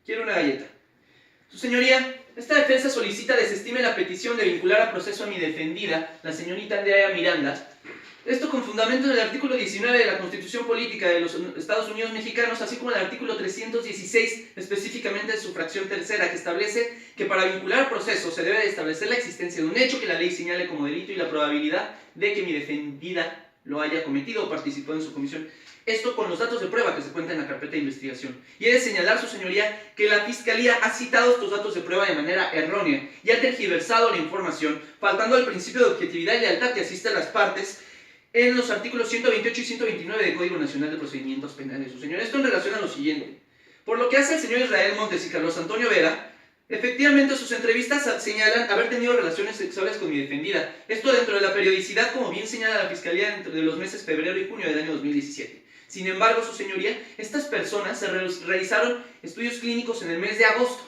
Quiero una galleta. Su señoría, esta defensa solicita desestime la petición de vincular a proceso a mi defendida, la señorita Andrea Miranda. Esto con fundamento en el artículo 19 de la Constitución Política de los Estados Unidos Mexicanos, así como el artículo 316, específicamente de su fracción tercera, que establece que para vincular a proceso se debe de establecer la existencia de un hecho que la ley señale como delito y la probabilidad de que mi defendida lo haya cometido o participó en su comisión. Esto con los datos de prueba que se cuentan en la carpeta de investigación. Y he de señalar, su señoría, que la Fiscalía ha citado estos datos de prueba de manera errónea y ha tergiversado la información, faltando al principio de objetividad y lealtad que asiste a las partes en los artículos 128 y 129 del Código Nacional de Procedimientos Penales. Su señoría, esto en relación a lo siguiente. Por lo que hace el señor Israel Montes y Carlos Antonio Vera, efectivamente sus entrevistas señalan haber tenido relaciones sexuales con mi defendida. Esto dentro de la periodicidad, como bien señala la Fiscalía, entre los meses febrero y junio del año 2017. Sin embargo, su señoría, estas personas se realizaron estudios clínicos en el mes de agosto,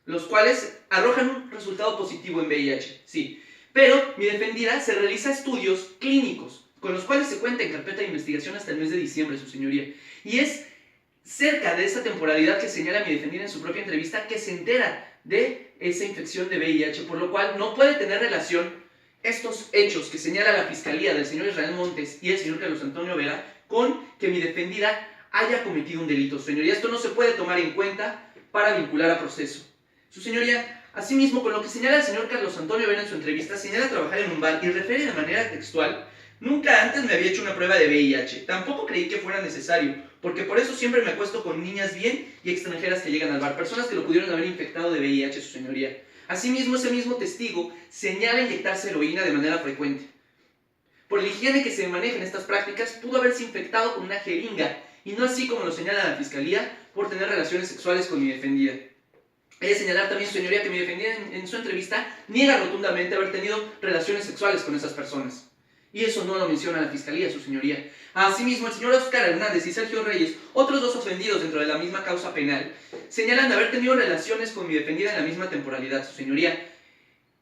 los cuales arrojan un resultado positivo en VIH, sí. Pero mi defendida se realiza estudios clínicos, con los cuales se cuenta en carpeta de investigación hasta el mes de diciembre, su señoría. Y es cerca de esa temporalidad que señala mi defendida en su propia entrevista que se entera de esa infección de VIH, por lo cual no puede tener relación estos hechos que señala la Fiscalía del señor Israel Montes y el señor Carlos Antonio Vera con que mi defendida haya cometido un delito. Su señoría, esto no se puede tomar en cuenta para vincular a proceso. Su señoría, asimismo, con lo que señala el señor Carlos Antonio Vera en su entrevista, señala trabajar en un bar y refiere de manera textual: nunca antes me había hecho una prueba de VIH, tampoco creí que fuera necesario, porque por eso siempre me acuesto con niñas bien y extranjeras que llegan al bar, personas que lo pudieron haber infectado de VIH, su señoría. Asimismo, ese mismo testigo señala inyectarse heroína de manera frecuente. Por la higiene que se maneja en estas prácticas, pudo haberse infectado con una jeringa, y no así como lo señala la Fiscalía, por tener relaciones sexuales con mi defendida. He de señalar también, su señoría, que mi defendida en su entrevista niega rotundamente haber tenido relaciones sexuales con esas personas. Y eso no lo menciona la Fiscalía, su señoría. Asimismo, el señor Oscar Hernández y Sergio Reyes, otros dos ofendidos dentro de la misma causa penal, señalan de haber tenido relaciones con mi defendida en la misma temporalidad, su señoría.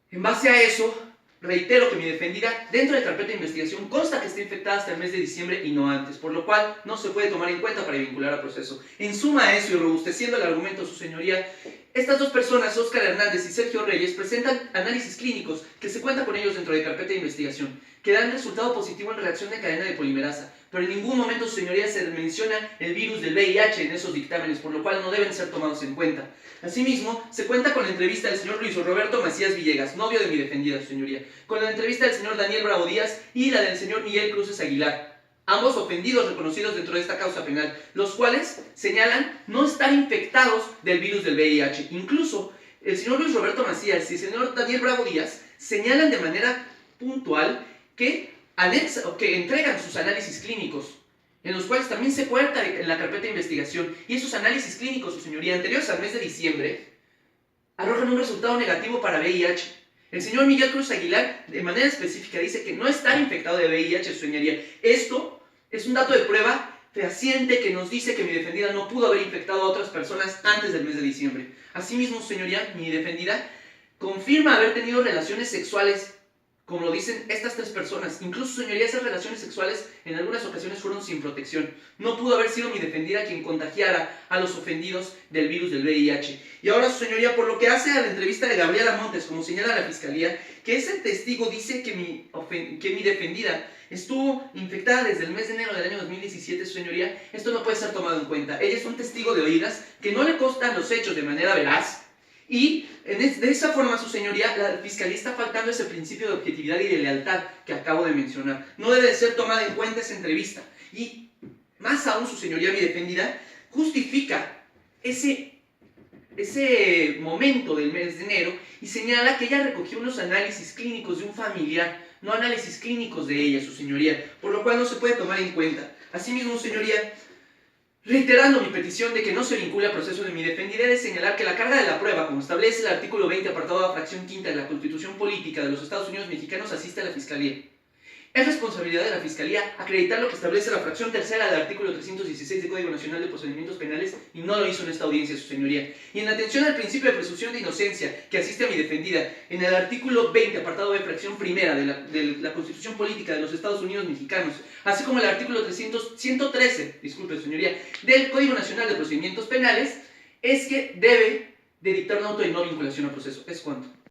En base a eso, reitero que mi defendida, dentro de carpeta de investigación, consta que está infectada hasta el mes de diciembre y no antes, por lo cual no se puede tomar en cuenta para vincular a proceso. En suma a eso y robusteciendo el argumento, su señoría, estas dos personas, Oscar Hernández y Sergio Reyes, presentan análisis clínicos que se cuenta con ellos dentro de carpeta de investigación, que dan resultado positivo en reacción de cadena de polimerasa, pero en ningún momento, su señoría, se menciona el virus del VIH en esos dictámenes, por lo cual no deben ser tomados en cuenta. Asimismo, se cuenta con la entrevista del señor Luis Roberto Macías Villegas, novio de mi defendida, su señoría, con la entrevista del señor Daniel Bravo Díaz y la del señor Miguel Cruces Aguilar, ambos ofendidos reconocidos dentro de esta causa penal, los cuales señalan no estar infectados del virus del VIH. Incluso, el señor Luis Roberto Macías y el señor Daniel Bravo Díaz señalan de manera puntual que entregan sus análisis clínicos, en los cuales también se cuenta en la carpeta de investigación, y esos análisis clínicos, su señoría, anteriores al mes de diciembre, arrojan un resultado negativo para VIH. El señor Miguel Cruz Aguilar, de manera específica, dice que no está infectado de VIH, su señoría. Esto es un dato de prueba fehaciente que nos dice que mi defendida no pudo haber infectado a otras personas antes del mes de diciembre. Asimismo, su señoría, mi defendida confirma haber tenido relaciones sexuales, como lo dicen estas tres personas. Incluso, señoría, esas relaciones sexuales en algunas ocasiones fueron sin protección. No pudo haber sido mi defendida quien contagiara a los ofendidos del virus del VIH. Y ahora, su señoría, por lo que hace a la entrevista de Gabriela Montes, como señala la Fiscalía, que ese testigo dice que mi defendida estuvo infectada desde el mes de enero del año 2017, su señoría, esto no puede ser tomado en cuenta. Ella es un testigo de oídas que no le constan los hechos de manera veraz, y de esa forma, su señoría, la Fiscalía está faltando ese principio de objetividad y de lealtad que acabo de mencionar. No debe ser tomada en cuenta esa entrevista. Y más aún, su señoría, mi defendida, justifica ese momento del mes de enero y señala que ella recogió unos análisis clínicos de un familiar, no análisis clínicos de ella, su señoría, por lo cual no se puede tomar en cuenta. Asimismo, su señoría, reiterando mi petición de que no se vincule a proceso de mi defendida, de señalar que la carga de la prueba, como establece el artículo 20, apartado A, fracción quinta de la Constitución Política de los Estados Unidos Mexicanos, asiste a la Fiscalía. Es responsabilidad de la Fiscalía acreditar lo que establece la fracción tercera del artículo 316 del Código Nacional de Procedimientos Penales, y no lo hizo en esta audiencia, su señoría. Y en atención al principio de presunción de inocencia que asiste a mi defendida, en el artículo 20, apartado B, fracción primera de la Constitución Política de los Estados Unidos Mexicanos, así como el artículo 113, disculpe, señoría, del Código Nacional de Procedimientos Penales, es que debe de dictar un auto de no vinculación a proceso. ¿Es cuánto?